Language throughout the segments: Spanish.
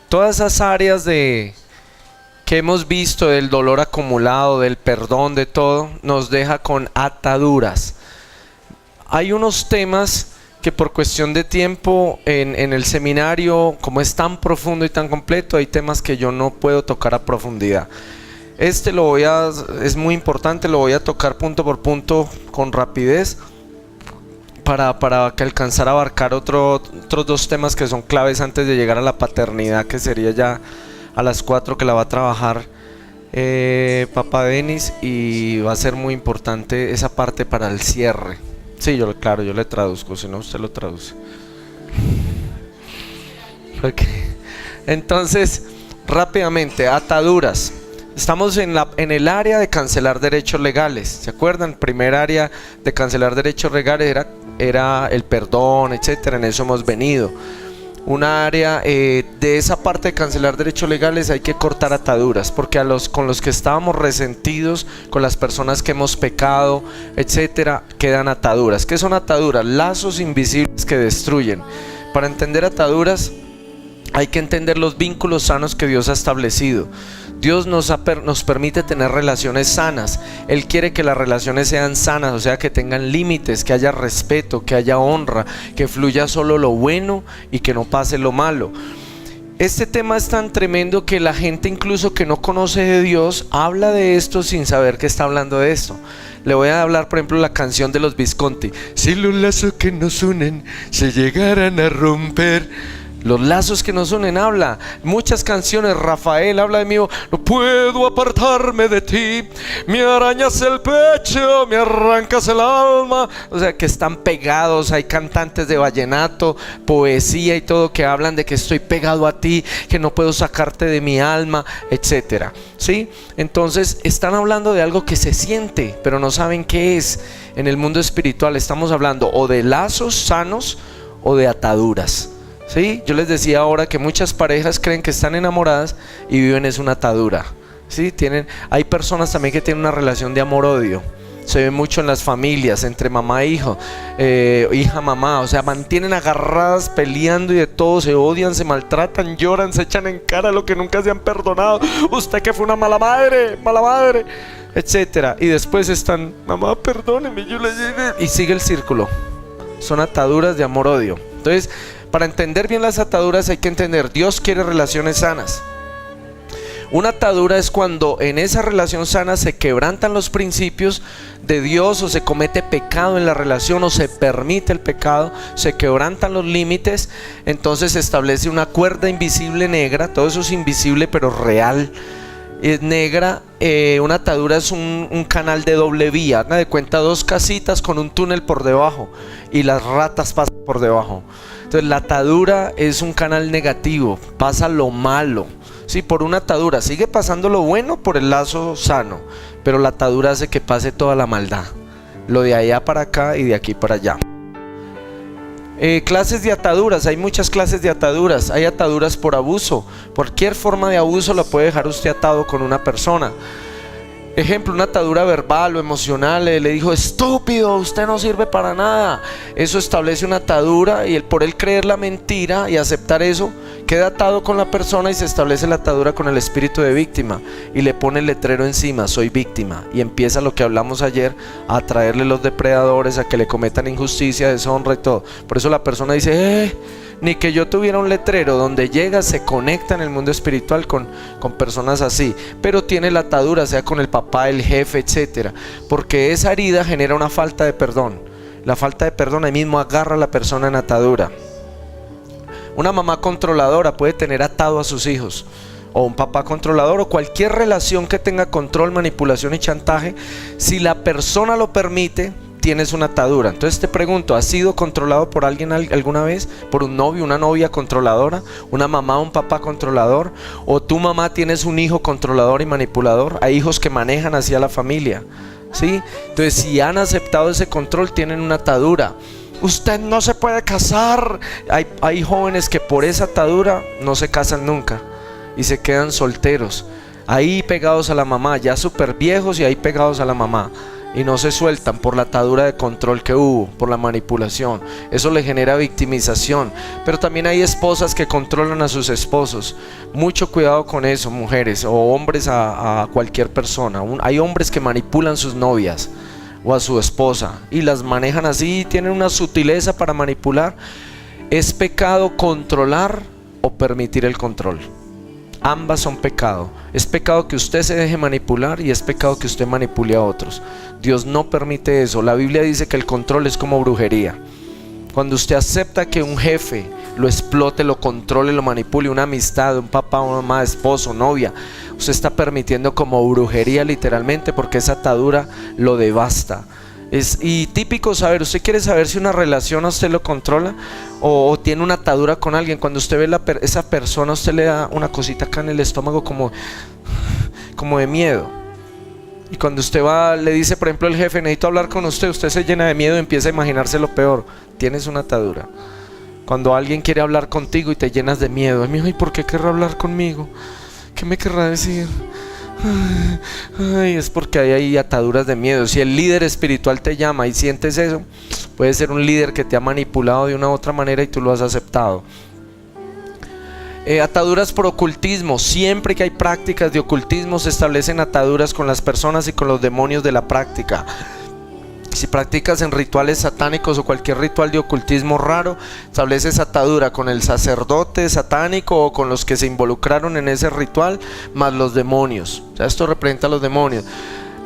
Todas esas áreas que hemos visto del dolor acumulado, del perdón, de todo, nos deja con ataduras. Hay unos temas que por cuestión de tiempo en el seminario, como es tan profundo y tan completo, hay temas que yo no puedo tocar a profundidad. Es muy importante, lo voy a tocar punto por punto con rapidez para que alcanzar a abarcar otros dos temas que son claves antes de llegar a la paternidad, que sería ya a las 4 que la va a trabajar Papá Denis, y va a ser muy importante esa parte para el cierre. Sí, yo le traduzco, si no usted lo traduce. Okay. Entonces, rápidamente, ataduras. Estamos en el área de cancelar derechos legales. ¿Se acuerdan? Primer área de cancelar derechos legales era el perdón, etcétera. En eso hemos venido. Un área de esa parte de cancelar derechos legales hay que cortar ataduras, porque con los que estábamos resentidos, con las personas que hemos pecado, etcétera, quedan ataduras. ¿Qué son ataduras? Lazos invisibles que destruyen. Para entender ataduras hay que entender los vínculos sanos que Dios ha establecido. Dios nos permite tener relaciones sanas. Él quiere que las relaciones sean sanas, o sea, que tengan límites, que haya respeto, que haya honra, que fluya solo lo bueno y que no pase lo malo. Este tema es tan tremendo que la gente, incluso que no conoce de Dios, habla de esto sin saber que está hablando de esto. Le voy a hablar, por ejemplo, la canción de los Visconti. Si los lazos que nos unen se llegaran a romper. Los lazos que nos unen, habla. Muchas canciones, Rafael habla de mí. No puedo apartarme de ti, me arañas el pecho, me arrancas el alma. O sea, que están pegados. Hay cantantes de vallenato, poesía y todo que hablan de que estoy pegado a ti, que no puedo sacarte de mi alma, etcétera. ¿Sí? Entonces están hablando de algo que se siente, pero no saben qué es. En el mundo espiritual estamos hablando o de lazos sanos o de ataduras. ¿Sí? Yo les decía ahora que muchas parejas creen que están enamoradas y viven es una atadura. ¿Sí? Hay personas también que tienen una relación de amor-odio. Se ve mucho en las familias, entre mamá e hijo, hija-mamá. O sea, mantienen agarradas, peleando y de todo. Se odian, se maltratan, lloran, se echan en cara lo que nunca se han perdonado. Usted que fue una mala madre, etcétera. Y después están, mamá, perdóneme, yo le llegué. Y sigue el círculo. Son ataduras de amor-odio. Entonces, para entender bien las ataduras hay que entender, Dios quiere relaciones sanas. Una atadura es cuando en esa relación sana se quebrantan los principios de Dios, o se comete pecado en la relación, o se permite el pecado, se quebrantan los límites. Entonces se establece una cuerda invisible negra. Todo eso es invisible pero real, es negra. Una atadura es un canal de doble vía. Hagan de cuenta dos casitas con un túnel por debajo y las ratas pasan por debajo. Entonces la atadura es un canal negativo, pasa lo malo. Sí, por una atadura sigue pasando lo bueno por el lazo sano, pero la atadura hace que pase toda la maldad, lo de allá para acá y de aquí para allá. Clases de ataduras, hay muchas clases de ataduras. Hay ataduras por abuso. Cualquier forma de abuso la puede dejar usted atado con una persona. Ejemplo, una atadura verbal o emocional. Le dijo, estúpido, usted no sirve para nada. Eso establece una atadura, y por él creer la mentira y aceptar eso, queda atado con la persona, y se establece la atadura con el espíritu de víctima, y le pone el letrero encima, soy víctima, y empieza lo que hablamos ayer, a atraerle los depredadores, a que le cometan injusticia, deshonra y todo. Por eso la persona dice, ni que yo tuviera un letrero. Donde llega se conecta en el mundo espiritual con personas así, pero tiene la atadura, sea con el papá, el jefe, etcétera, porque esa herida genera una falta de perdón. La falta de perdón ahí mismo agarra a la persona en atadura. Una mamá controladora puede tener atado a sus hijos, o un papá controlador, o cualquier relación que tenga control, manipulación y chantaje. Si la persona lo permite, tienes una atadura. Entonces te pregunto, ¿has sido controlado por alguien alguna vez? ¿Por un novio, una novia controladora? ¿Una mamá, un papá controlador? ¿O tu mamá tienes un hijo controlador y manipulador? Hay hijos que manejan así a la familia, ¿sí? Entonces, si han aceptado ese control, tienen una atadura. Usted no se puede casar. Hay jóvenes que por esa atadura no se casan nunca y se quedan solteros, ahí pegados a la mamá, ya súper viejos y ahí pegados a la mamá. y no se sueltan por la atadura de control que hubo, por la manipulación. Eso le genera victimización. Pero también hay esposas que controlan a sus esposos. Mucho cuidado con eso, mujeres o hombres, a cualquier persona. Hay hombres que manipulan sus novias o a su esposa y las manejan así, tienen una sutileza para manipular. ¿Es pecado controlar o permitir el control? Ambas son pecado. Es pecado que usted se deje manipular y es pecado que usted manipule a otros. Dios no permite eso. La Biblia dice que el control es como brujería. Cuando usted acepta que un jefe lo explote, lo controle, lo manipule, una amistad, un papá, una mamá, esposo, novia, usted está permitiendo como brujería literalmente, porque esa atadura lo devasta. Y típico saber, usted quiere saber si una relación a usted lo controla o tiene una atadura con alguien. Cuando usted ve esa persona, usted le da una cosita acá en el estómago como de miedo. Y cuando usted va, le dice por ejemplo el jefe, necesito hablar con usted, usted se llena de miedo y empieza a imaginarse lo peor. Tienes una atadura. Cuando alguien quiere hablar contigo y te llenas de miedo, ¿y por qué querrá hablar conmigo? ¿Qué me querrá decir? Ay, es porque hay ataduras de miedo. Si el líder espiritual te llama y sientes eso, puede ser un líder que te ha manipulado de una u otra manera y tú lo has aceptado. Ataduras por ocultismo. Siempre que hay prácticas de ocultismo se establecen ataduras con las personas y con los demonios de la práctica. Si practicas en rituales satánicos o cualquier ritual de ocultismo raro, estableces atadura con el sacerdote satánico o con los que se involucraron en ese ritual, más los demonios. O sea, esto representa a los demonios.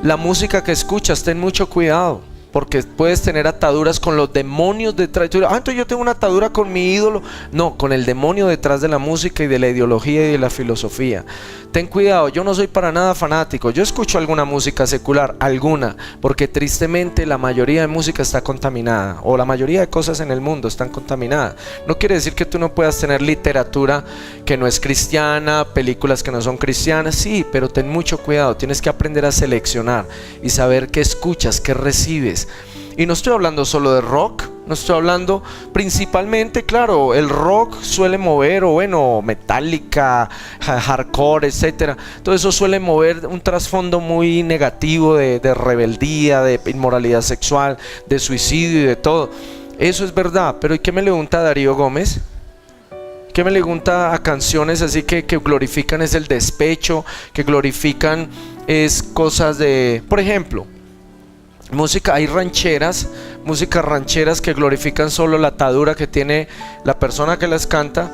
La música que escuchas, ten mucho cuidado, porque puedes tener ataduras con los demonios detrás. Entonces yo tengo una atadura con mi ídolo. No, con el demonio detrás de la música y de la ideología y de la filosofía. Ten cuidado, yo no soy para nada fanático. Yo escucho alguna música secular, alguna, porque tristemente la mayoría de música está contaminada, o la mayoría de cosas en el mundo están contaminadas. No quiere decir que tú no puedas tener literatura que no es cristiana, películas que no son cristianas, sí, pero ten mucho cuidado. Tienes que aprender a seleccionar y saber qué escuchas, qué recibes. Y no estoy hablando solo de rock, no estoy hablando principalmente, claro, el rock suele mover, o bueno, Metallica, hardcore, etcétera. Todo eso suele mover un trasfondo muy negativo de rebeldía, de inmoralidad sexual, de suicidio y de todo. Eso es verdad, pero ¿y qué me le pregunta Darío Gómez? ¿Qué me le pregunta a canciones así que glorifican es el despecho, que glorifican es cosas de, por ejemplo, música, hay músicas rancheras que glorifican solo la atadura que tiene la persona que las canta,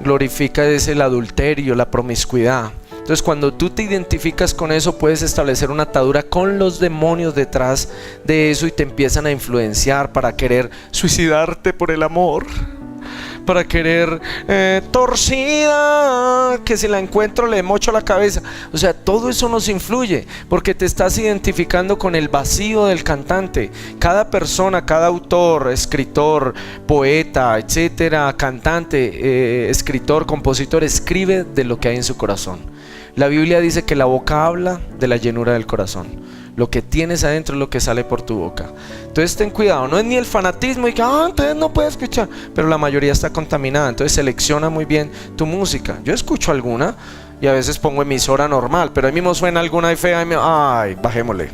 glorifica es el adulterio, la promiscuidad. Entonces cuando tú te identificas con eso, puedes establecer una atadura con los demonios detrás de eso y te empiezan a influenciar para querer suicidarte por el amor, para querer torcida, que si la encuentro le mocho la cabeza. O sea, todo eso nos influye porque te estás identificando con el vacío del cantante. Cada persona, cada autor, escritor, poeta, etcétera, cantante, escritor, compositor, escribe de lo que hay en su corazón. La Biblia dice que la boca habla de la llenura del corazón. Lo que tienes adentro es lo que sale por tu boca. Entonces ten cuidado, no es ni el fanatismo y que entonces no puedes escuchar, pero la mayoría está contaminada. Entonces selecciona muy bien tu música. Yo escucho alguna y a veces pongo emisora normal, pero ahí mismo suena alguna y fea y bajémosle,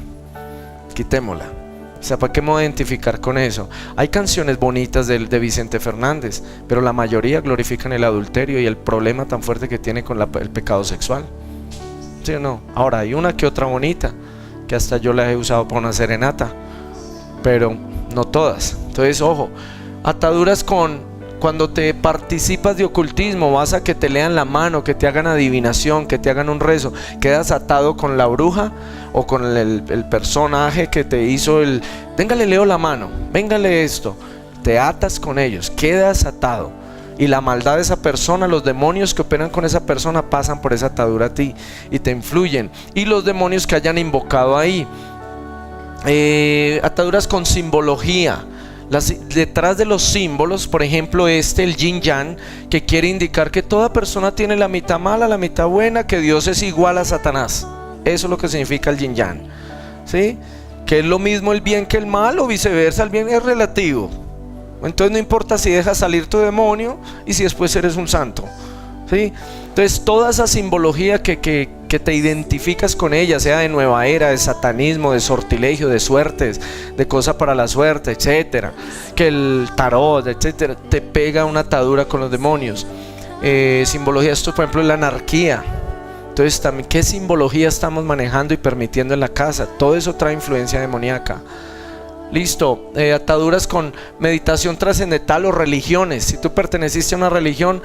quitémosla. O sea, ¿para qué me voy a identificar con eso? Hay canciones bonitas de Vicente Fernández, pero la mayoría glorifican el adulterio y el problema tan fuerte que tiene con el pecado sexual. ¿Sí o no? Ahora hay una que otra bonita, que hasta yo las he usado para una serenata, pero no todas. Entonces, ojo, ataduras cuando te participas de ocultismo, vas a que te lean la mano, que te hagan adivinación, que te hagan un rezo, quedas atado con la bruja o con el personaje que te hizo venga le leo la mano, véngale esto, te atas con ellos, quedas atado. Y la maldad de esa persona, los demonios que operan con esa persona pasan por esa atadura a ti y te influyen. Y los demonios que hayan invocado ahí. Ataduras con simbología. Detrás de los símbolos, por ejemplo el yin yang, que quiere indicar que toda persona tiene la mitad mala, la mitad buena, que Dios es igual a Satanás. Eso es lo que significa el yin yang, ¿sí? Que es lo mismo el bien que el mal, o viceversa, el bien es relativo. Entonces no importa si dejas salir tu demonio y si después eres un santo, ¿sí? Entonces toda esa simbología que porque te identificas con ella, sea de nueva era, de satanismo, de sortilegio, de suertes, de cosa para la suerte, etcétera, que el tarot, etcétera, te pega una atadura con los demonios. Simbología, esto por ejemplo es la anarquía. Entonces también, ¿qué simbología estamos manejando y permitiendo en la casa? Todo eso trae influencia demoníaca. Listo, ataduras con meditación trascendental o religiones. Si tú perteneciste a una religión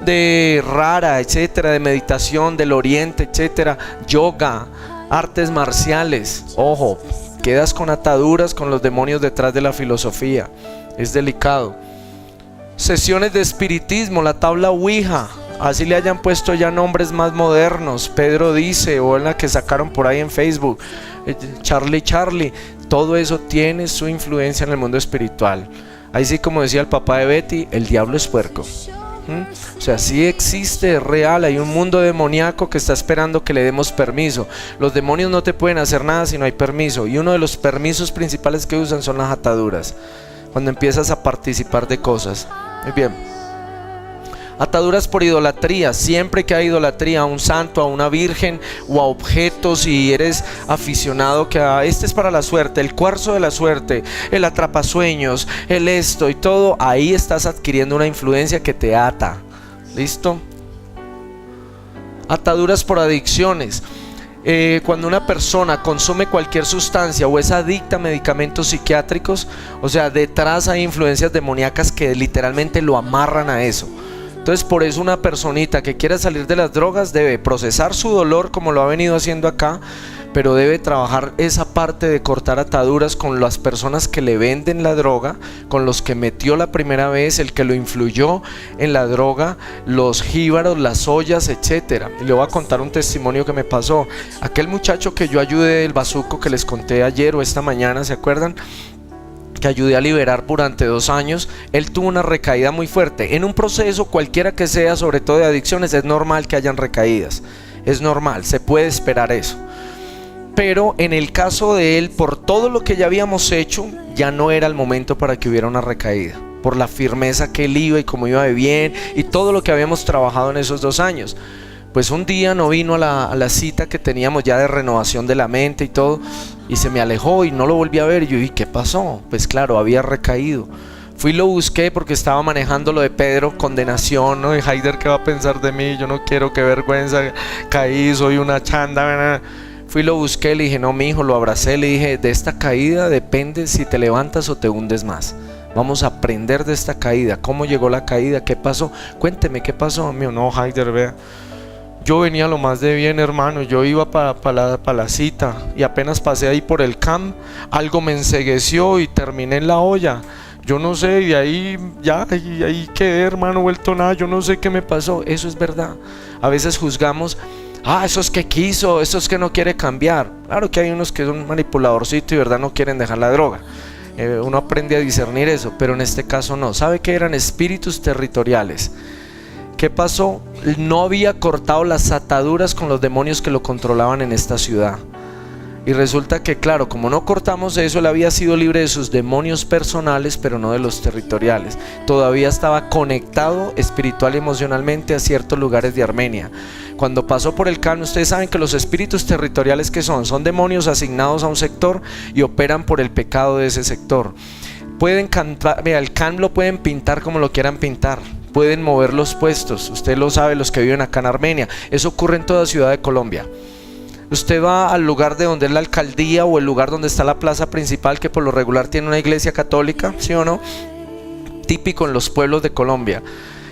de rara, etcétera, de meditación del oriente, etcétera, yoga, artes marciales, ojo, quedas con ataduras con los demonios detrás de la filosofía. Es delicado. Sesiones de espiritismo, la tabla Ouija, así le hayan puesto ya nombres más modernos, Pedro dice, o en la que sacaron por ahí en Facebook, Charlie, todo eso tiene su influencia en el mundo espiritual. Ahí sí, como decía el papá de Betty, el diablo es puerco. O sea, sí existe, es real, hay un mundo demoníaco que está esperando que le demos permiso. Los demonios no te pueden hacer nada si no hay permiso, y uno de los permisos principales que usan son las ataduras, cuando empiezas a participar de cosas. Muy bien. Ataduras por idolatría, siempre que hay idolatría a un santo, a una virgen o a objetos, y eres aficionado que este es para la suerte, el cuarzo de la suerte, el atrapasueños, el esto y todo, ahí estás adquiriendo una influencia que te ata. ¿Listo? Ataduras por adicciones. Cuando una persona consume cualquier sustancia o es adicta a medicamentos psiquiátricos, o sea, detrás hay influencias demoníacas que literalmente lo amarran a eso. Entonces, por eso una personita que quiera salir de las drogas debe procesar su dolor como lo ha venido haciendo acá, pero debe trabajar esa parte de cortar ataduras con las personas que le venden la droga, con los que metió la primera vez, el que lo influyó en la droga, los jíbaros, las ollas, etcétera. Y le voy a contar un testimonio que me pasó. Aquel muchacho que yo ayudé del bazuco que les conté ayer o esta mañana, ¿se acuerdan?, que ayudé a liberar durante 2 años, él tuvo una recaída muy fuerte. En un proceso cualquiera que sea, sobre todo de adicciones, es normal que hayan recaídas, es normal, se puede esperar eso. Pero en el caso de él, por todo lo que ya habíamos hecho, ya no era el momento para que hubiera una recaída, por la firmeza que él iba y cómo iba de bien y todo lo que habíamos trabajado en esos 2 años. Pues un día no vino a la cita que teníamos ya de renovación de la mente y todo, y se me alejó y no lo volví a ver. Y yo dije, ¿qué pasó? Pues claro, había recaído. Fui y lo busqué porque estaba manejando lo de Pedro, condenación, ¿no? Y Haider, ¿qué va a pensar de mí? Yo no quiero, qué vergüenza, caí, soy una chanda. Fui y lo busqué, le dije, no, mi hijo, lo abracé, le dije, de esta caída depende si te levantas o te hundes más. Vamos a aprender de esta caída. ¿Cómo llegó la caída? ¿Qué pasó? Cuénteme, ¿qué pasó? Mío, no, Haider, vea. Yo venía lo más de bien, hermano. Yo iba para la cita y apenas pasé ahí por el camp, algo me encegueció y terminé en la olla. Yo no sé, y ahí ya, y ahí quedé, hermano, vuelto nada. Yo no sé qué me pasó. Eso es verdad. A veces juzgamos, eso es que quiso, eso es que no quiere cambiar. Claro que hay unos que son manipuladorcitos y verdad no quieren dejar la droga. Uno aprende a discernir eso, pero en este caso no. ¿Sabe qué eran? Espíritus territoriales. ¿Qué pasó? No había cortado las ataduras con los demonios que lo controlaban en esta ciudad. Y resulta que, claro, como no cortamos eso, él había sido libre de sus demonios personales, pero no de los territoriales. Todavía estaba conectado espiritual y emocionalmente a ciertos lugares de Armenia. Cuando pasó por el Can, ustedes saben que los espíritus territoriales, ¿qué son? Son demonios asignados a un sector y operan por el pecado de ese sector. Pueden cantar, mira, el Can lo pueden pintar como lo quieran pintar. Pueden mover los puestos, usted lo sabe, los que viven acá en Armenia. Eso ocurre en toda ciudad de Colombia. Usted va al lugar de donde es la alcaldía o el lugar donde está la plaza principal, que por lo regular tiene una iglesia católica, ¿sí o no? Típico en los pueblos de Colombia.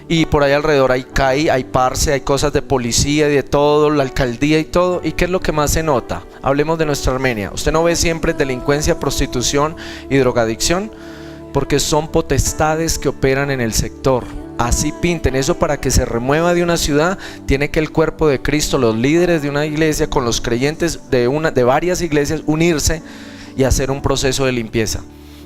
Y por ahí alrededor hay CAI, hay Parce, hay cosas de policía y de todo, la alcaldía y todo. ¿Y qué es lo que más se nota? Hablemos de nuestra Armenia. ¿Usted no ve siempre delincuencia, prostitución y drogadicción? Porque son potestades que operan en el sector. Así pinten eso. Para que se remueva de una ciudad, tiene que el cuerpo de Cristo, los líderes de una iglesia con los creyentes de varias iglesias unirse y hacer un proceso de limpieza.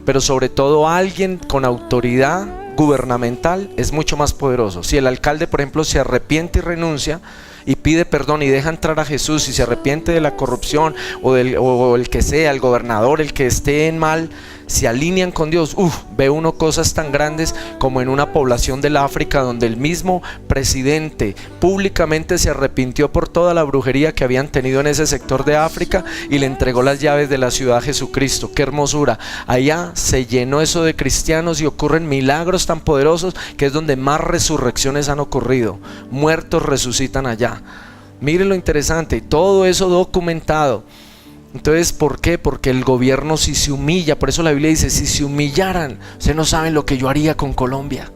Pero sobre todo alguien con autoridad gubernamental es mucho más poderoso. Si el alcalde, por ejemplo, se arrepiente y renuncia y pide perdón y deja entrar a Jesús y se arrepiente de la corrupción o el que sea, el gobernador, el que esté en mal, se alinean con Dios, ve uno cosas tan grandes como en una población del África donde el mismo presidente públicamente se arrepintió por toda la brujería que habían tenido en ese sector de África y le entregó las llaves de la ciudad a Jesucristo. ¡Qué hermosura! Allá se llenó eso de cristianos y ocurren milagros tan poderosos que es donde más resurrecciones han ocurrido. Muertos resucitan allá. Miren lo interesante, todo eso documentado. Entonces, ¿por qué? Porque el gobierno si se humilla, por eso la Biblia dice, si se humillaran, ustedes no saben lo que yo haría con Colombia.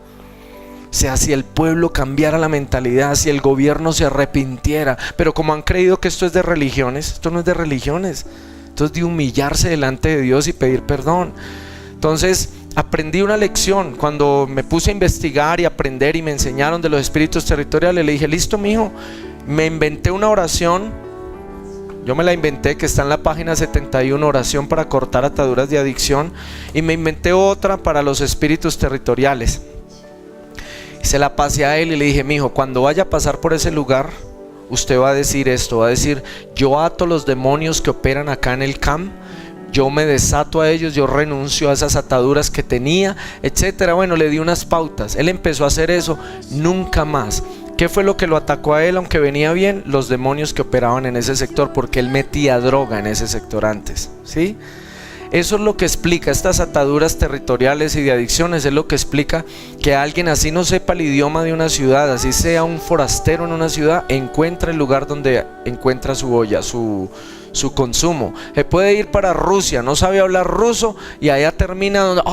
O sea, si el pueblo cambiara la mentalidad, si el gobierno se arrepintiera. Pero como han creído que esto es de religiones, esto no es de religiones, esto es de humillarse delante de Dios y pedir perdón. Entonces, aprendí una lección cuando me puse a investigar y aprender y me enseñaron de los espíritus territoriales. Le dije, listo mijo, me inventé una oración. Yo me la inventé, que está en la página 71, oración para cortar ataduras de adicción. Y me inventé otra para los espíritus territoriales. Y se la pasé a él y le dije, mijo, cuando vaya a pasar por ese lugar, usted va a decir esto, va a decir, yo ato los demonios que operan acá en el CAM, yo me desato a ellos, yo renuncio a esas ataduras que tenía, etcétera. Bueno, le di unas pautas. Él empezó a hacer eso, nunca más. ¿Qué fue lo que lo atacó a él aunque venía bien? Los demonios que operaban en ese sector, porque él metía droga en ese sector antes, ¿sí? Eso es lo que explica estas ataduras territoriales y de adicciones. Es lo que explica que alguien así no sepa el idioma de una ciudad, así sea un forastero en una ciudad, encuentra el lugar donde encuentra su olla, su consumo. Se puede ir para Rusia, no sabe hablar ruso y allá termina donde,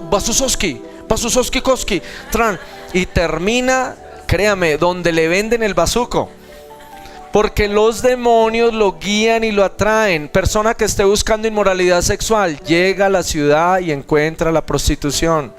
Basusovsky, Koski, Tran, y termina, créame, donde le venden el bazuco. Porque los demonios lo guían y lo atraen. Persona que esté buscando inmoralidad sexual llega a la ciudad y encuentra la prostitución.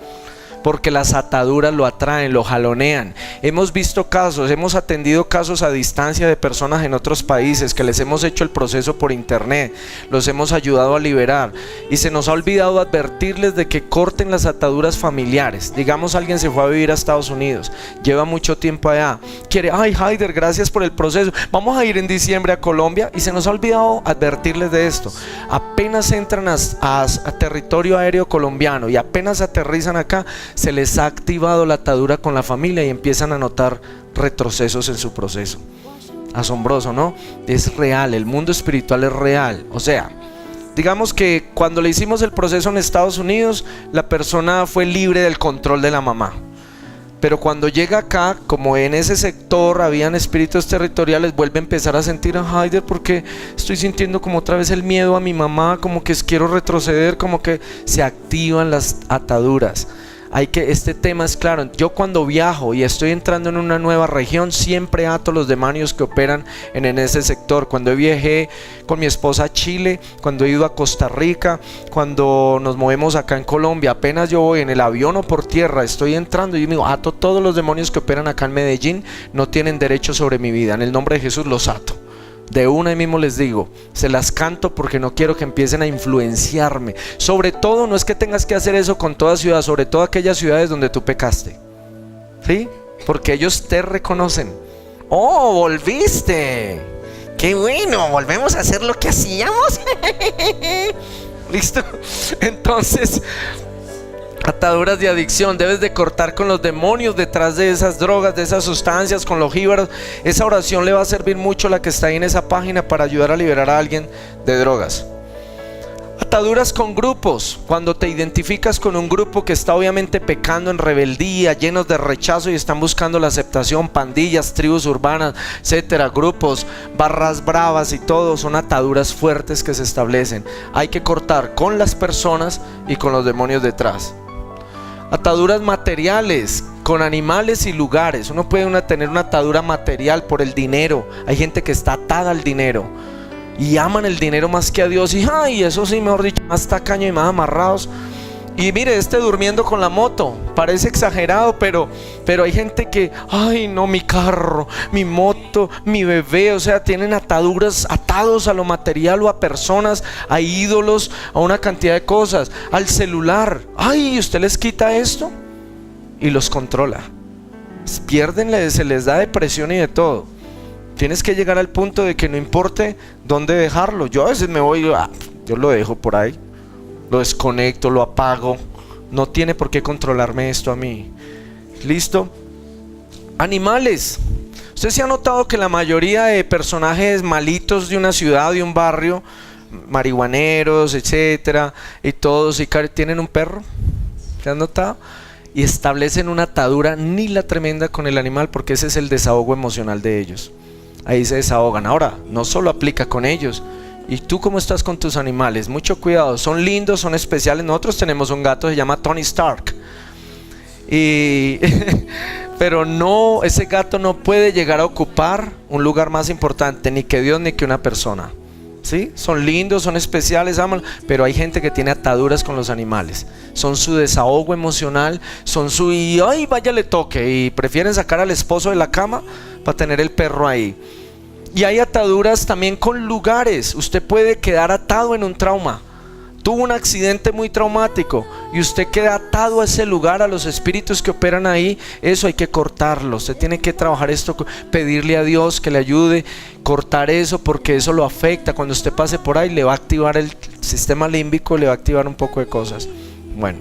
Porque las ataduras lo atraen, lo jalonean. Hemos visto casos, hemos atendido casos a distancia de personas en otros países que les hemos hecho el proceso por internet, los hemos ayudado a liberar y se nos ha olvidado advertirles de que corten las ataduras familiares. Digamos, alguien se fue a vivir a Estados Unidos, lleva mucho tiempo allá, quiere, ay Haider, gracias por el proceso, vamos a ir en diciembre a Colombia, y se nos ha olvidado advertirles de esto. Apenas entran a territorio aéreo colombiano y apenas aterrizan acá, se les ha activado la atadura con la familia y empiezan a notar retrocesos en su proceso. Asombroso, ¿no? Es real, el mundo espiritual es real. O sea, digamos que cuando le hicimos el proceso en Estados Unidos, la persona fue libre del control de la mamá. Pero cuando llega acá, como en ese sector habían espíritus territoriales, vuelve a empezar a sentir, Haider, porque estoy sintiendo como otra vez el miedo a mi mamá, como que quiero retroceder, como que se activan las ataduras. Este tema es claro. Yo cuando viajo y estoy entrando en una nueva región, siempre ato los demonios que operan en ese sector. Cuando viajé con mi esposa a Chile, cuando he ido a Costa Rica, cuando nos movemos acá en Colombia, apenas yo voy en el avión o por tierra, estoy entrando y yo me digo, ato todos los demonios que operan acá en Medellín, no tienen derecho sobre mi vida, en el nombre de Jesús los ato. De una y mismo les digo, se las canto porque no quiero que empiecen a influenciarme. Sobre todo, no es que tengas que hacer eso con toda ciudad, sobre todo aquellas ciudades donde tú pecaste, ¿sí? Porque ellos te reconocen. ¡Oh, volviste! ¡Qué bueno! Volvemos a hacer lo que hacíamos. ¿Listo? Entonces, ataduras de adicción, debes de cortar con los demonios detrás de esas drogas, de esas sustancias, con los jíbaros. Esa oración le va a servir mucho, la que está ahí en esa página, para ayudar a liberar a alguien de drogas. Ataduras con grupos, cuando te identificas con un grupo que está obviamente pecando en rebeldía, llenos de rechazo y están buscando la aceptación, pandillas, tribus urbanas, etcétera, grupos, barras bravas y todo, son ataduras fuertes que se establecen. Hay que cortar con las personas y con los demonios detrás. Ataduras materiales, con animales y lugares. Uno puede tener una atadura material por el dinero. Hay gente que está atada al dinero y aman el dinero más que a Dios. Y ay, eso sí, mejor dicho, más tacaño y más amarrados. Y mire, durmiendo con la moto, parece exagerado, pero hay gente que, ay no, mi carro, mi moto, mi bebé, o sea, tienen ataduras, atados a lo material o a personas, a ídolos, a una cantidad de cosas, al celular. Ay, usted les quita esto y los controla. Pierden, se les da depresión y de todo. Tienes que llegar al punto de que no importe dónde dejarlo. Yo a veces me voy, yo lo dejo por ahí, lo desconecto, lo apago, No tiene por qué controlarme esto a mí. ¿Listo? Animales. Usted se ha notado que la mayoría de personajes malitos de una ciudad, de un barrio, marihuaneros, etcétera, y todos tienen un perro. ¿Se han notado? Y establecen una atadura ni la tremenda con el animal, porque ese es el desahogo emocional de ellos. Ahí se desahogan. Ahora, no solo aplica con ellos. ¿Y tú cómo estás con tus animales? Mucho cuidado, son lindos, son especiales. Nosotros tenemos un gato que se llama Tony Stark. Pero no, ese gato no puede llegar a ocupar un lugar más importante, ni que Dios ni que una persona. ¿Sí? Son lindos, son especiales, aman, pero hay gente que tiene ataduras con los animales. Son su desahogo emocional, son su y ay, vaya le toque, y prefieren sacar al esposo de la cama para tener el perro ahí. Y hay ataduras también con lugares. Usted puede quedar atado en un trauma. Tuvo un accidente muy traumático y usted queda atado a ese lugar, a los espíritus que operan ahí. Eso hay que cortarlo. Usted tiene que trabajar esto, pedirle a Dios que le ayude, cortar eso, porque eso lo afecta. Cuando usted pase por ahí le va a activar el sistema límbico, le va a activar un poco de cosas. Bueno,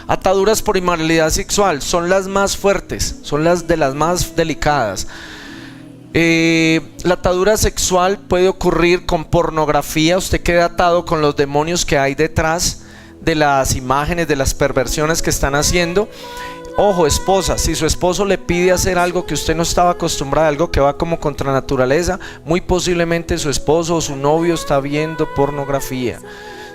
ataduras por inmoralidad sexual son las más fuertes, son las más delicadas. La atadura sexual puede ocurrir con pornografía. Usted queda atado con los demonios que hay detrás de las imágenes, de las perversiones que están haciendo. Ojo, esposa, si su esposo le pide hacer algo que usted no estaba acostumbrada, algo que va como contra naturaleza, muy posiblemente su esposo o su novio está viendo pornografía.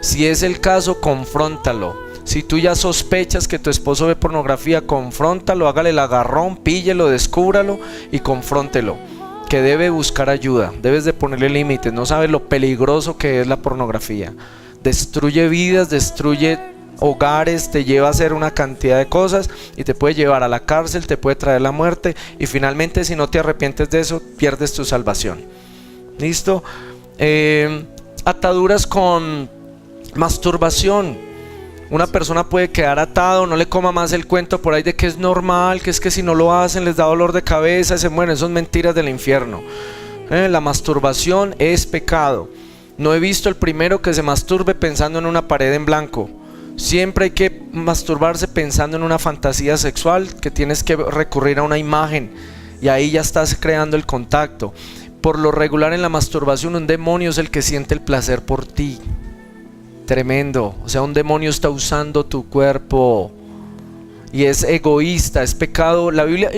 Si es el caso, confróntalo. Si tú ya sospechas que tu esposo ve pornografía, confróntalo, hágale el agarrón, píllelo, descúbralo y confróntelo. Que debe buscar ayuda, debes de ponerle límites. No sabes lo peligroso que es la pornografía. Destruye vidas, destruye hogares, te lleva a hacer una cantidad de cosas y te puede llevar a la cárcel, te puede traer la muerte, y finalmente, si no te arrepientes de eso, pierdes tu salvación. ¿Listo? Ataduras con masturbación. Una persona puede quedar atado, no le coma más el cuento por ahí de que es normal, que es que si no lo hacen les da dolor de cabeza, se mueren. Son mentiras del infierno. La masturbación es pecado. No he visto el primero que se masturbe pensando en una pared en blanco. Siempre hay que masturbarse pensando en una fantasía sexual, que tienes que recurrir a una imagen, y ahí ya estás creando el contacto. Por lo regular en la masturbación un demonio es el que siente el placer por ti. Tremendo, o sea, un demonio está usando tu cuerpo y es egoísta, es pecado. La Biblia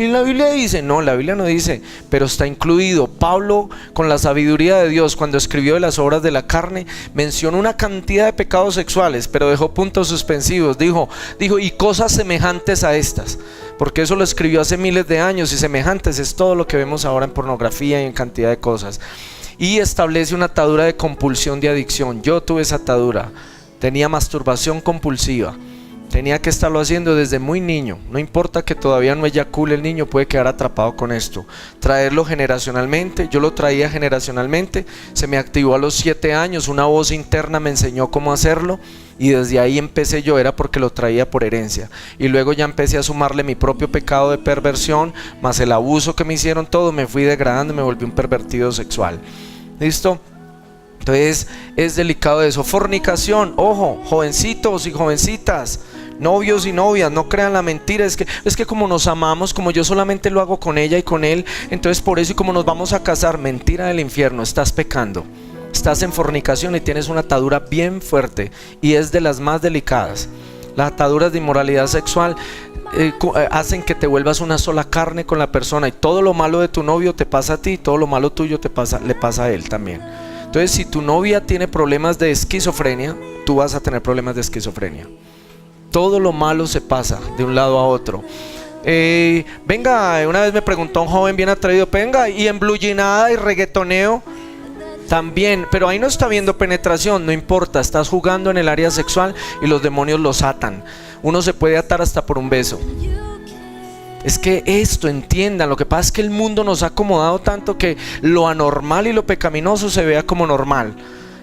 dice, no, la Biblia no dice, pero está incluido. Pablo, con la sabiduría de Dios, cuando escribió de las obras de la carne, mencionó una cantidad de pecados sexuales, pero dejó puntos suspensivos. Dijo, y cosas semejantes a estas, porque eso lo escribió hace miles de años, y semejantes es todo lo que vemos ahora en pornografía y en cantidad de cosas. Y establece una atadura de compulsión, de adicción. Yo tuve esa atadura, tenía masturbación compulsiva, tenía que estarlo haciendo desde muy niño. No importa que todavía no eyacule el niño, puede quedar atrapado con esto. Traerlo generacionalmente, yo lo traía generacionalmente. Se me activó a los 7 años, una voz interna me enseñó cómo hacerlo, y desde ahí empecé yo, era porque lo traía por herencia. Y luego ya empecé a sumarle mi propio pecado de perversión, más el abuso que me hicieron, todo, me fui degradando, me volví un pervertido sexual. ¿Listo? Entonces es delicado eso. Fornicación, ojo, jovencitos y jovencitas, novios y novias, no crean la mentira. Es que como nos amamos, como yo solamente lo hago con ella y con él, entonces por eso, y como nos vamos a casar, mentira del infierno. Estás pecando, estás en fornicación y tienes una atadura bien fuerte, y es de las más delicadas. Las ataduras de inmoralidad sexual hacen que te vuelvas una sola carne con la persona, y todo lo malo de tu novio te pasa a ti, todo lo malo tuyo le pasa a él también. Entonces, si tu novia tiene problemas de esquizofrenia, tú vas a tener problemas de esquizofrenia. Todo lo malo se pasa de un lado a otro. Venga, una vez me preguntó un joven bien atrevido, venga, y en bluyinada y reggaetoneo también, pero ahí no está viendo penetración, no importa, estás jugando en el área sexual y los demonios los atan. Uno se puede atar hasta por un beso. Es que esto, entiendan, lo que pasa es que el mundo nos ha acomodado tanto que lo anormal y lo pecaminoso se vea como normal.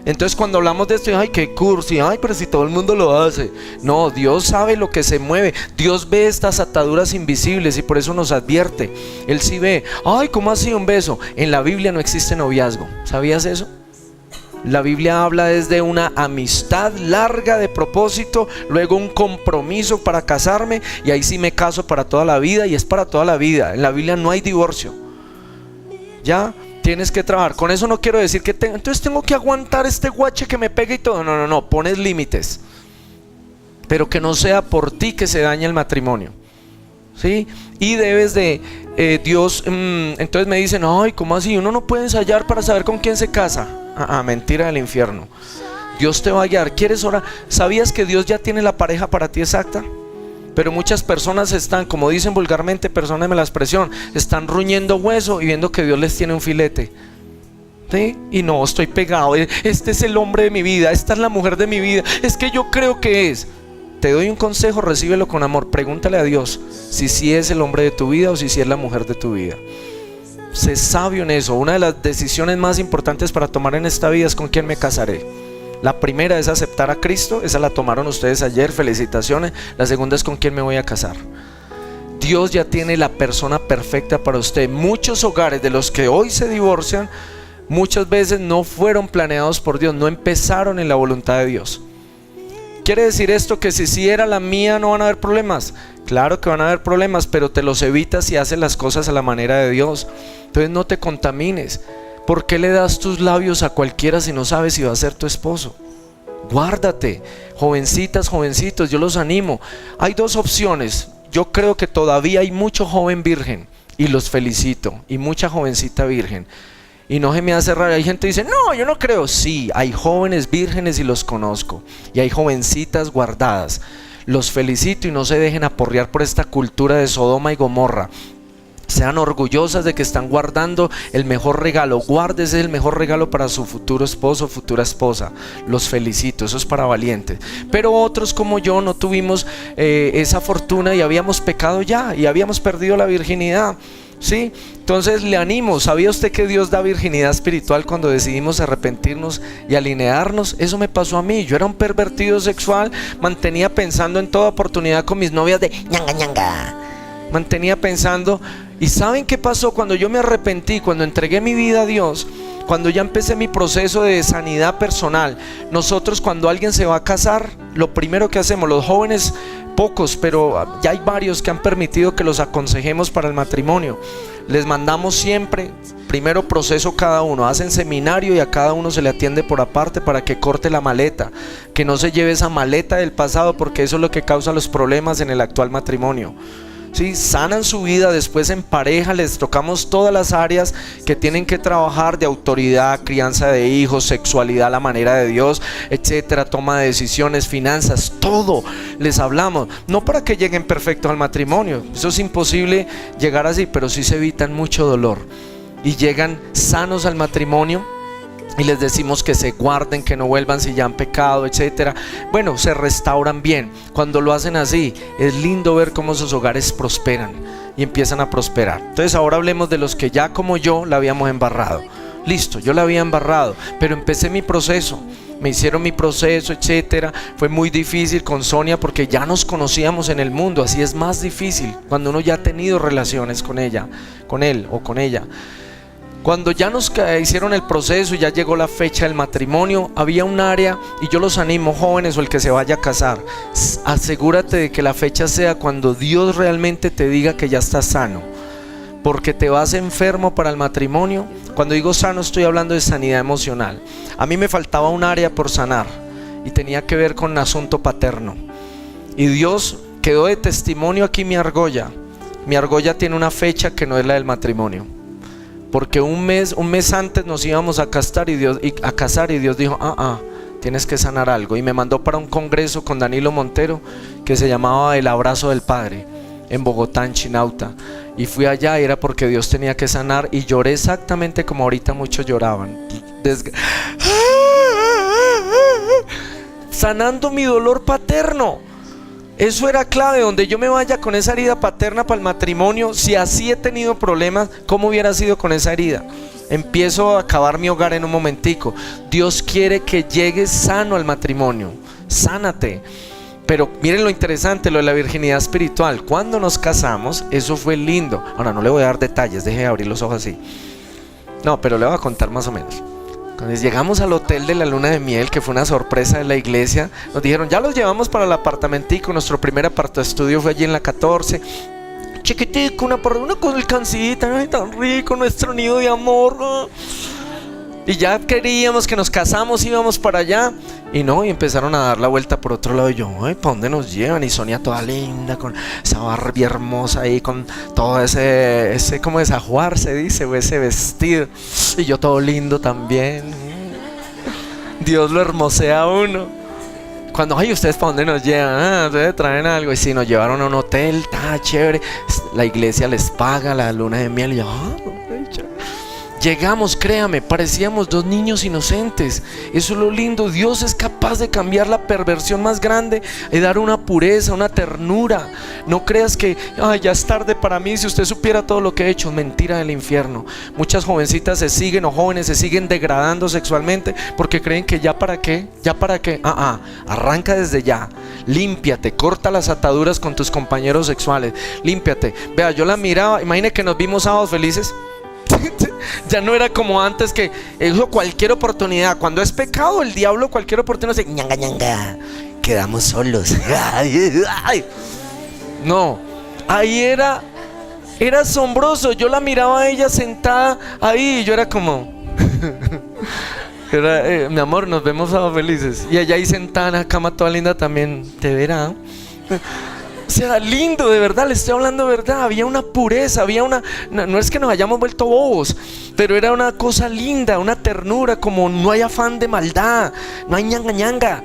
Entonces cuando hablamos de esto, ay, qué cursi, ay, pero si todo el mundo lo hace. No, Dios sabe lo que se mueve. Dios ve estas ataduras invisibles y por eso nos advierte. Él sí ve, ay, ¿cómo así un beso? En la Biblia no existe noviazgo, ¿sabías eso? La Biblia habla desde una amistad larga de propósito, luego un compromiso para casarme, y ahí sí me caso para toda la vida, y es para toda la vida. En la Biblia no hay divorcio. Ya tienes que trabajar. Con eso no quiero decir que entonces tengo que aguantar este guache que me pega y todo. No, pones límites, pero que no sea por ti que se dañe el matrimonio, ¿sí? Y debes de Dios, entonces me dicen, ay, ¿cómo así? Uno no puede ensayar para saber con quién se casa. Mentira del infierno. Dios te va a guiar. ¿Quieres orar? ¿Sabías que Dios ya tiene la pareja para ti exacta? Pero muchas personas están, como dicen vulgarmente, perdónenme la expresión, están ruñendo hueso y viendo que Dios les tiene un filete, ¿sí? Y no, estoy pegado, este es el hombre de mi vida, esta es la mujer de mi vida, es que yo creo que es. Te doy un consejo, recíbelo con amor. Pregúntale a Dios si sí es el hombre de tu vida o si sí es la mujer de tu vida. Sé sabio en eso. Una de las decisiones más importantes para tomar en esta vida es con quién me casaré. La primera es aceptar a Cristo, esa la tomaron ustedes ayer, felicitaciones. La segunda es con quién me voy a casar. Dios ya tiene la persona perfecta para usted. Muchos hogares de los que hoy se divorcian, muchas veces no fueron planeados por Dios, no empezaron en la voluntad de Dios. ¿Quiere decir esto que si era la mía no van a haber problemas? Claro que van a haber problemas, pero te los evitas si haces las cosas a la manera de Dios. Entonces no te contamines. ¿Por qué le das tus labios a cualquiera si no sabes si va a ser tu esposo? Guárdate. Jovencitas, jovencitos, yo los animo. Hay dos opciones. Yo creo que todavía hay mucho joven virgen y los felicito, y mucha jovencita virgen. Y no se me hace raro. Hay gente que dice, no, yo no creo. Sí, hay jóvenes vírgenes y los conozco. Y hay jovencitas guardadas. Los felicito y no se dejen aporrear por esta cultura de Sodoma y Gomorra. Sean orgullosas de que están guardando el mejor regalo. Guárdese el mejor regalo para su futuro esposo o futura esposa. Los felicito, eso es para valientes. Pero otros como yo no tuvimos esa fortuna y habíamos pecado ya y habíamos perdido la virginidad, ¿sí? Entonces le animo. ¿Sabía usted que Dios da virginidad espiritual cuando decidimos arrepentirnos y alinearnos? Eso me pasó a mí. Yo era un pervertido sexual, mantenía pensando en toda oportunidad con mis novias de ñanga ñanga. Mantenía pensando. ¿Y saben qué pasó? Cuando yo me arrepentí, cuando entregué mi vida a Dios, cuando ya empecé mi proceso de sanidad personal, nosotros cuando alguien se va a casar, lo primero que hacemos, los jóvenes, pocos, pero ya hay varios que han permitido que los aconsejemos para el matrimonio, les mandamos siempre, primero proceso cada uno, hacen seminario y a cada uno se le atiende por aparte para que corte la maleta, que no se lleve esa maleta del pasado, porque eso es lo que causa los problemas en el actual matrimonio. ¿Sí? Sanan su vida, después en pareja les tocamos todas las áreas que tienen que trabajar, de autoridad, crianza de hijos, sexualidad a la manera de Dios, etcétera, toma de decisiones, finanzas, todo les hablamos, no para que lleguen perfectos al matrimonio, eso es imposible llegar así, pero sí se evitan mucho dolor y llegan sanos al matrimonio. Y les decimos que se guarden, que no vuelvan si ya han pecado, etcétera. Bueno, se restauran bien. Cuando lo hacen así, es lindo ver cómo sus hogares prosperan y empiezan a prosperar. Entonces ahora hablemos de los que ya como yo la habíamos embarrado. Listo, yo la había embarrado, pero empecé mi proceso. Me hicieron mi proceso, etcétera. Fue muy difícil con Sonia porque ya nos conocíamos en el mundo. Así es más difícil cuando uno ya ha tenido relaciones con ella, con él o con ella. Cuando ya nos hicieron el proceso y ya llegó la fecha del matrimonio, había un área, y yo los animo, jóvenes o el que se vaya a casar, asegúrate de que la fecha sea cuando Dios realmente te diga que ya estás sano, porque te vas enfermo para el matrimonio. Cuando digo sano estoy hablando de sanidad emocional. A mí me faltaba un área por sanar y tenía que ver con un asunto paterno, y Dios quedó de testimonio aquí mi argolla. Mi argolla tiene una fecha que no es la del matrimonio, porque un mes antes nos íbamos a casar y Dios dijo, tienes que sanar algo, y me mandó para un congreso con Danilo Montero que se llamaba El Abrazo del Padre en Bogotá, en Chinauta, y fui allá y era porque Dios tenía que sanar, y lloré exactamente como ahorita muchos lloraban, sanando mi dolor paterno. Eso era clave. Donde yo me vaya con esa herida paterna para el matrimonio, si así he tenido problemas, ¿cómo hubiera sido con esa herida? Empiezo a acabar mi hogar en un momentico. Dios quiere que llegues sano al matrimonio. Sánate. Pero miren lo interesante, lo de la virginidad espiritual. Cuando nos casamos, eso fue lindo. Ahora no le voy a dar detalles, deje de abrir los ojos así. No, pero le voy a contar más o menos. Cuando llegamos al hotel de la luna de miel, que fue una sorpresa de la iglesia, nos dijeron, ya los llevamos para el apartamentico. Nuestro primer apartaestudio fue allí en la 14. Chiquitico, una colcancita, ay, tan rico, nuestro nido de amor. Y ya queríamos que nos casamos, íbamos para allá. Y no, y empezaron a dar la vuelta por otro lado. Y yo, ay, ¿para dónde nos llevan? Y Sonia toda linda, con esa Barbie hermosa ahí, con todo ese como desajuar se dice, o ese vestido. Y yo todo lindo también. Dios lo hermosea a uno. Cuando, ay, ¿ustedes para dónde nos llevan? Ustedes traen algo. Y sí, nos llevaron a un hotel, está chévere. La iglesia les paga la luna de miel. Y yo, llegamos, créame, parecíamos dos niños inocentes. Eso es lo lindo. Dios es capaz de cambiar la perversión más grande y dar una pureza, una ternura. No creas que ay, ya es tarde para mí. Si usted supiera todo lo que he hecho, mentira del infierno. Muchas jovencitas se siguen, o jóvenes se siguen degradando sexualmente porque creen que ya para qué, ya para qué. Arranca desde ya. Límpiate, corta las ataduras con tus compañeros sexuales. Límpiate. Vea, yo la miraba, imagine que nos vimos sábados felices. Ya no era como antes, que eso cualquier oportunidad, cuando es pecado, el diablo cualquier oportunidad dice, ñanga, ñanga, quedamos solos. No, ahí era asombroso. Yo la miraba a ella sentada ahí y yo era como mi amor, nos vemos sábados felices. Y ella ahí sentada en la cama toda linda también, te verá. O sea, lindo, de verdad, le estoy hablando de verdad. Había una pureza, había una... No es que nos hayamos vuelto bobos, pero era una cosa linda, una ternura, como no hay afán de maldad, no hay ñanga ñanga,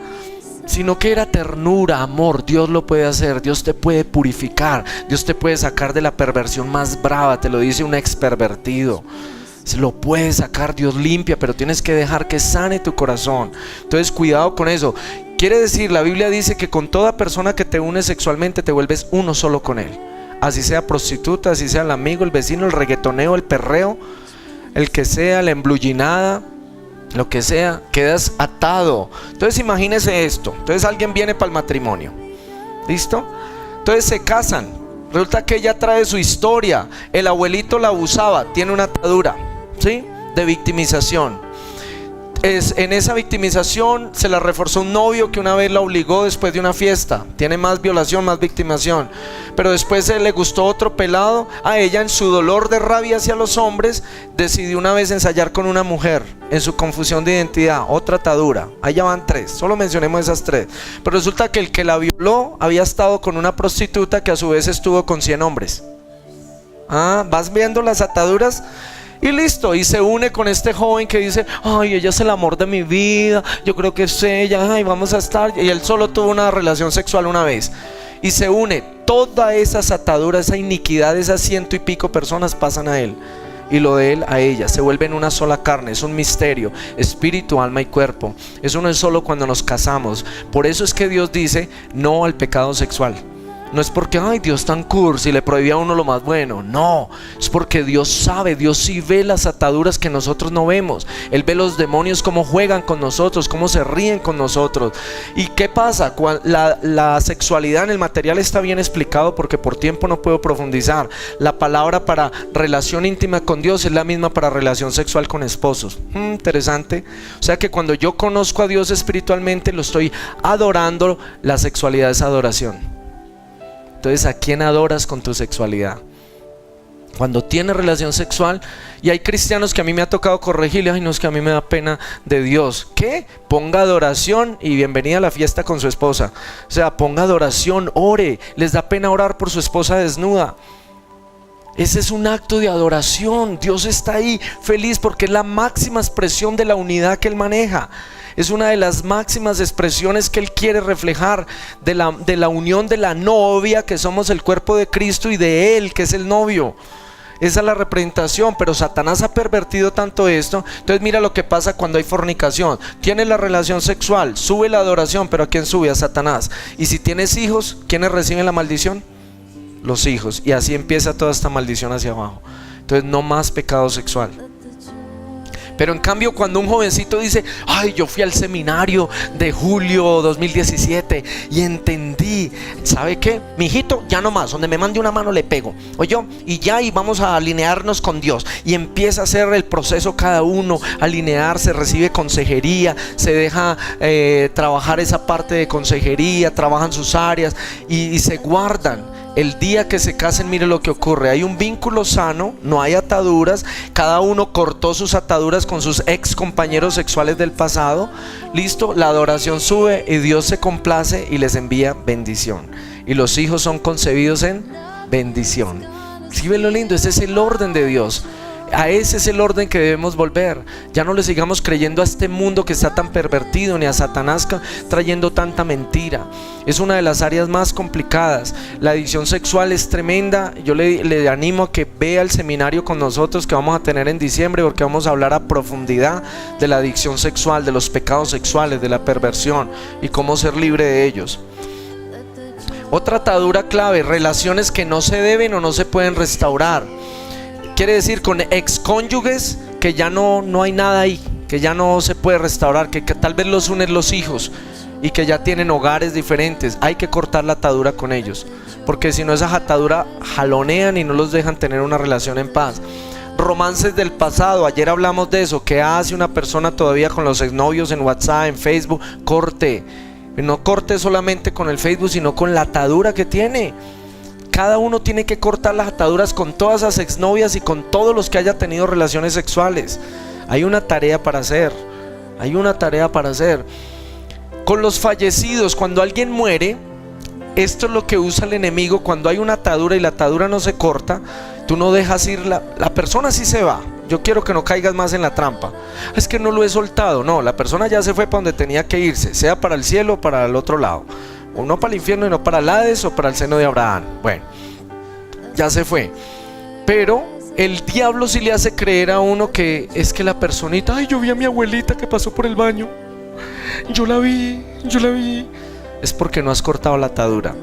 sino que era ternura, amor. Dios lo puede hacer, Dios te puede purificar, Dios te puede sacar de la perversión más brava. Te lo dice un ex pervertido. Se lo puede sacar, Dios limpia, pero tienes que dejar que sane tu corazón. Entonces cuidado con eso. Quiere decir, la Biblia dice que con toda persona que te une sexualmente te vuelves uno solo con él. Así sea prostituta, así sea el amigo, el vecino, el reggaetoneo, el perreo, el que sea, la emblullinada, lo que sea, quedas atado. Entonces imagínese esto. Entonces alguien viene para el matrimonio, ¿listo? Entonces se casan. Resulta que ella trae su historia. El abuelito la abusaba, tiene una atadura, ¿sí? De victimización. En esa victimización se la reforzó un novio que una vez la obligó después de una fiesta. Tiene más violación, más victimización. Pero después le gustó otro pelado. A ella, en su dolor de rabia hacia los hombres, decidió una vez ensayar con una mujer. En su confusión de identidad, otra atadura. Allá van 3, solo mencionemos esas 3. Pero resulta que el que la violó había estado con una prostituta que a su vez estuvo con 100 hombres. ¿Vas viendo las ataduras? Y listo, y se une con este joven que dice, ay, ella es el amor de mi vida, yo creo que es ella, ay, vamos a estar. Y él solo tuvo una relación sexual una vez. Y se une, todas esas ataduras, esa iniquidad, esas 100 y pico personas pasan a él. Y lo de él a ella, se vuelven una sola carne. Es un misterio, espíritu, alma y cuerpo. Eso no es solo cuando nos casamos. Por eso es que Dios dice no al pecado sexual. No es porque, ay, Dios tan cursi, le prohibía a uno lo más bueno. No, es porque Dios sabe, Dios sí ve las ataduras que nosotros no vemos. Él ve los demonios cómo juegan con nosotros, cómo se ríen con nosotros. ¿Y qué pasa? La sexualidad en el material está bien explicado, porque por tiempo no puedo profundizar. La palabra para relación íntima con Dios es la misma para relación sexual con esposos. Interesante. O sea que cuando yo conozco a Dios espiritualmente, lo estoy adorando. La sexualidad es adoración. Entonces, ¿a quién adoras con tu sexualidad? Cuando tienes relación sexual, y hay cristianos que a mí me ha tocado corregirle, ay, no, es que a mí me da pena de Dios. ¿Qué? Ponga adoración y bienvenida a la fiesta con su esposa. O sea, ponga adoración, ore. Les da pena orar por su esposa desnuda. Ese es un acto de adoración. Dios está ahí feliz porque es la máxima expresión de la unidad que Él maneja. Es una de las máximas expresiones que Él quiere reflejar de la unión de la novia, que somos el cuerpo de Cristo, y de Él, que es el novio. Esa es la representación. Pero Satanás ha pervertido tanto esto. Entonces mira lo que pasa cuando hay fornicación. Tienes la relación sexual, sube la adoración, pero ¿a quién sube? A Satanás. Y si tienes hijos, ¿quiénes reciben la maldición? Los hijos. Y así empieza toda esta maldición hacia abajo. Entonces no más pecado sexual. Pero en cambio, cuando un jovencito dice: ay, yo fui al seminario de julio 2017 y entendí, ¿sabe qué? Mijito, ya no más, donde me mande una mano le pego, oye, y ya, y vamos a alinearnos con Dios. Y empieza a hacer el proceso cada uno, alinearse, recibe consejería, se deja trabajar esa parte de consejería, trabajan sus áreas y se guardan. El día que se casen, mire lo que ocurre: hay un vínculo sano, no hay ataduras, cada uno cortó sus ataduras con sus ex compañeros sexuales del pasado. Listo, la adoración sube y Dios se complace y les envía bendición. Y los hijos son concebidos en bendición. ¿Sí ven lo lindo? Ese es el orden de Dios. A ese es el orden que debemos volver. Ya no le sigamos creyendo a este mundo que está tan pervertido, ni a Satanás trayendo tanta mentira. Es una de las áreas más complicadas. La adicción sexual es tremenda. Yo le animo a que vea el seminario con nosotros que vamos a tener en diciembre, porque vamos a hablar a profundidad de la adicción sexual, de los pecados sexuales, de la perversión y cómo ser libre de ellos. Otra atadura clave: relaciones que no se deben o no se pueden restaurar. Quiere decir, con excónyuges que ya no hay nada ahí, que ya no se puede restaurar, que tal vez los unen los hijos y que ya tienen hogares diferentes. Hay que cortar la atadura con ellos, porque si no, esas ataduras jalonean y no los dejan tener una relación en paz. Romances del pasado, ayer hablamos de eso. ¿Qué hace una persona todavía con los exnovios en WhatsApp, en Facebook? Corte. No corte solamente con el Facebook, sino con la atadura que tiene. Cada uno tiene que cortar las ataduras con todas las exnovias y con todos los que haya tenido relaciones sexuales. Hay una tarea para hacer. Hay una tarea para hacer. Con los fallecidos, cuando alguien muere, esto es lo que usa el enemigo. Cuando hay una atadura y la atadura no se corta, tú no dejas ir, la persona sí se va. Yo quiero que no caigas más en la trampa. Es que no lo he soltado. No, la persona ya se fue para donde tenía que irse, sea para el cielo o para el otro lado. O no para el infierno y no para el Hades o para el seno de Abraham. Bueno, ya se fue. Pero el diablo sí le hace creer a uno que es que la personita: ay, yo vi a mi abuelita que pasó por el baño, yo la vi. Es porque no has cortado la atadura.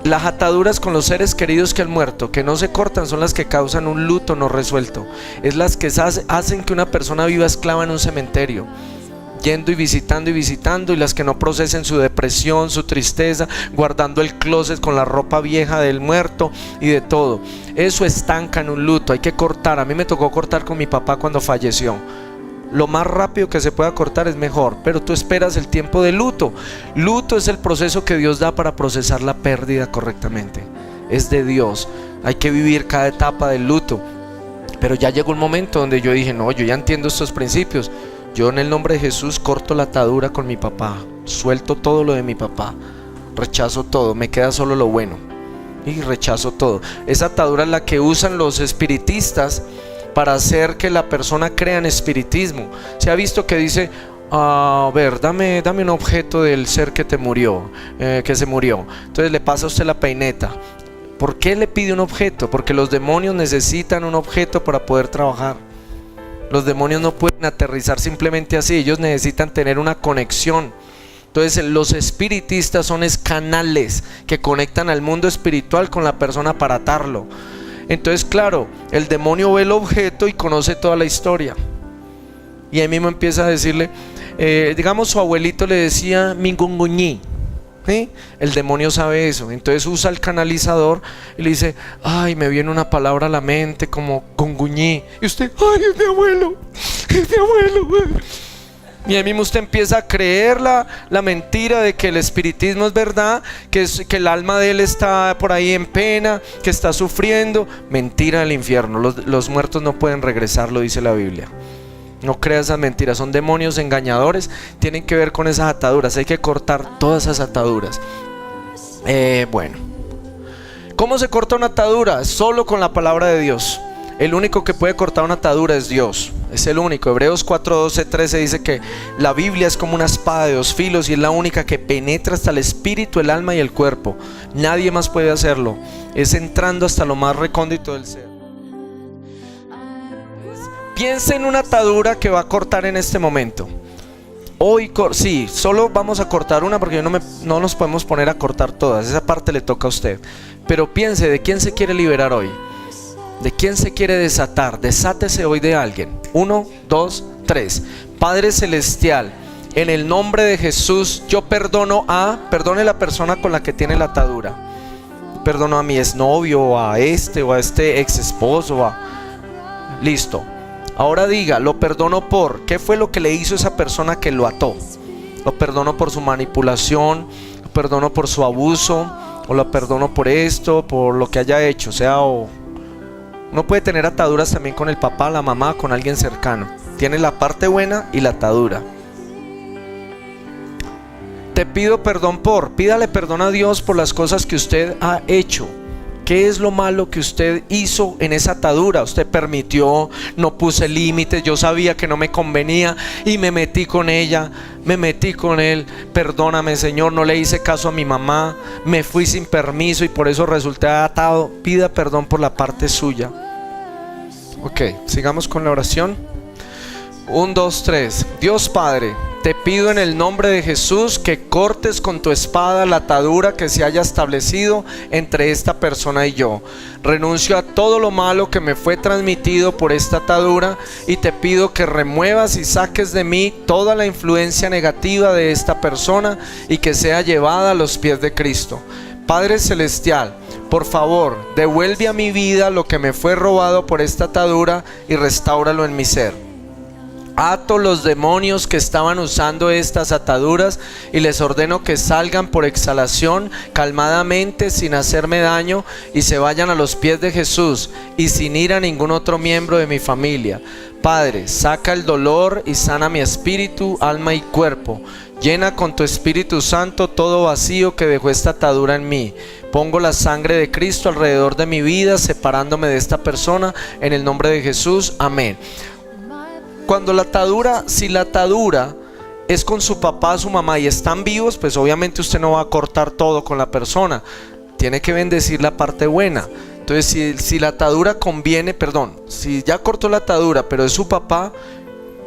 Las ataduras con los seres queridos que han muerto, que no se cortan, son las que causan un luto no resuelto. Es las que hacen que una persona viva esclava en un cementerio, yendo y visitando, y las que no procesen su depresión, su tristeza, guardando el closet con la ropa vieja del muerto y de todo. Eso estanca en un luto. Hay que cortar. A mí me tocó cortar con mi papá cuando falleció. Lo más rápido que se pueda cortar es mejor, pero tú esperas el tiempo de luto. Luto es el proceso que Dios da para procesar la pérdida correctamente. Es de Dios. Hay que vivir cada etapa del luto. Pero ya llegó un momento donde yo dije: no, yo ya entiendo estos principios. Yo, en el nombre de Jesús, corto la atadura con mi papá. Suelto todo lo de mi papá. Rechazo todo. Me queda solo lo bueno. Y rechazo todo. Esa atadura es la que usan los espiritistas para hacer que la persona crea en espiritismo. Se ha visto que dice: a ver, dame un objeto del ser que te murió, que se murió. Entonces le pasa a usted la peineta. ¿Por qué le pide un objeto? Porque los demonios necesitan un objeto para poder trabajar. Los demonios no pueden aterrizar simplemente así. Ellos necesitan tener una conexión. Entonces los espiritistas son canales que conectan al mundo espiritual con la persona para atarlo. Entonces, claro, el demonio ve el objeto y conoce toda la historia. Y ahí mismo empieza a decirle, digamos, su abuelito le decía mingunguñí, ¿sí? El demonio sabe eso. Entonces usa el canalizador y le dice: ay, me viene una palabra a la mente como gunguñí. Y usted: ay, es mi abuelo, es mi abuelo. Y ahí mismo usted empieza a creer la mentira de que el espiritismo es verdad, que el alma de él está por ahí en pena, que está sufriendo. Mentira del infierno. Los muertos no pueden regresar, lo dice la Biblia. No creas esas mentiras, son demonios engañadores. Tienen que ver con esas ataduras. Hay que cortar todas esas ataduras. Bueno, ¿cómo se corta una atadura? Solo con la palabra de Dios. El único que puede cortar una atadura es Dios. Es el único. Hebreos 4, 12, 13 dice que la Biblia es como una espada de dos filos y es la única que penetra hasta el espíritu, el alma y el cuerpo. Nadie más puede hacerlo. Es entrando hasta lo más recóndito del ser. Piensa en una atadura que va a cortar en este momento. Hoy, sí, solo vamos a cortar una porque no nos podemos poner a cortar todas. Esa parte le toca a usted. Pero piense, ¿de quién se quiere liberar hoy? ¿De quién se quiere desatar? Desátese hoy de alguien. 1, 2, 3. Padre celestial, en el nombre de Jesús, yo perdone la persona con la que tiene la atadura. Perdono a mi exnovio, o a este ex esposo, listo. Ahora diga, lo perdono por, ¿qué fue lo que le hizo esa persona que lo ató? Lo perdono por su manipulación, lo perdono por su abuso, o lo perdono por esto, por lo que haya hecho. Uno puede tener ataduras también con el papá, la mamá, con alguien cercano. Tiene la parte buena y la atadura. Te pido perdón pídale perdón a Dios por las cosas que usted ha hecho. ¿Qué es lo malo que usted hizo en esa atadura? Usted permitió, no puse límites, yo sabía que no me convenía y me metí con ella, me metí con él. Perdóname, Señor, no le hice caso a mi mamá, me fui sin permiso y por eso resulté atado. Pida perdón por la parte suya. Ok, sigamos con la oración. 1, 2, 3. Dios Padre, te pido en el nombre de Jesús que cortes con tu espada la atadura que se haya establecido entre esta persona y yo. Renuncio a todo lo malo que me fue transmitido por esta atadura y te pido que remuevas y saques de mí toda la influencia negativa de esta persona y que sea llevada a los pies de Cristo. Padre celestial, por favor, devuelve a mi vida lo que me fue robado por esta atadura y restáuralo en mi ser. Ato los demonios que estaban usando estas ataduras y les ordeno que salgan por exhalación calmadamente, sin hacerme daño, y se vayan a los pies de Jesús y sin ir a ningún otro miembro de mi familia. Padre, saca el dolor y sana mi espíritu, alma y cuerpo. Llena con tu Espíritu Santo todo vacío que dejó esta atadura en mí. Pongo la sangre de Cristo alrededor de mi vida, separándome de esta persona, en el nombre de Jesús. Amén. Cuando si la atadura es con su papá, su mamá y están vivos, pues obviamente usted no va a cortar todo con la persona. Tiene que bendecir la parte buena. Entonces si la atadura si ya cortó la atadura pero es su papá,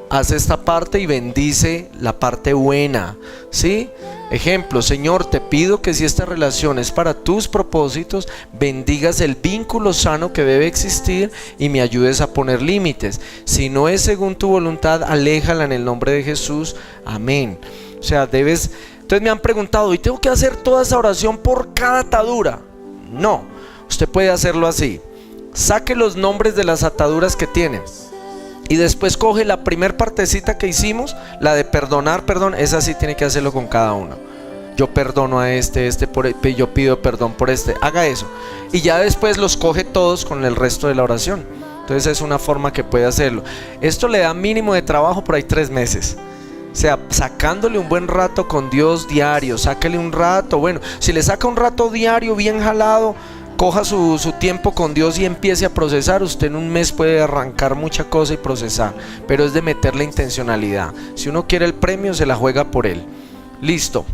hace esta parte y bendice la parte buena, ¿sí? Ejemplo, Señor, te pido que si esta relación es para tus propósitos, bendigas el vínculo sano que debe existir y me ayudes a poner límites. Si no es según tu voluntad, aléjala en el nombre de Jesús. Amén. O sea, entonces me han preguntado, ¿y tengo que hacer toda esa oración por cada atadura? No, usted puede hacerlo así. Saque los nombres de las ataduras que tiene y después coge la primer partecita que hicimos, la de perdonar, esa sí tiene que hacerlo con cada uno. Yo perdono a yo pido perdón por haga eso. Y ya después los coge todos con el resto de la oración. Entonces es una forma que puede hacerlo. Esto le da mínimo de trabajo por ahí 3 meses. O sea, sacándole un buen rato con Dios diario, sáquele un rato. Bueno, si le saca un rato diario bien jalado, coja su tiempo con Dios y empiece a procesar. Usted en un mes puede arrancar mucha cosa y procesar, pero es de meterle intencionalidad. Si uno quiere el premio, se la juega por él. Listo.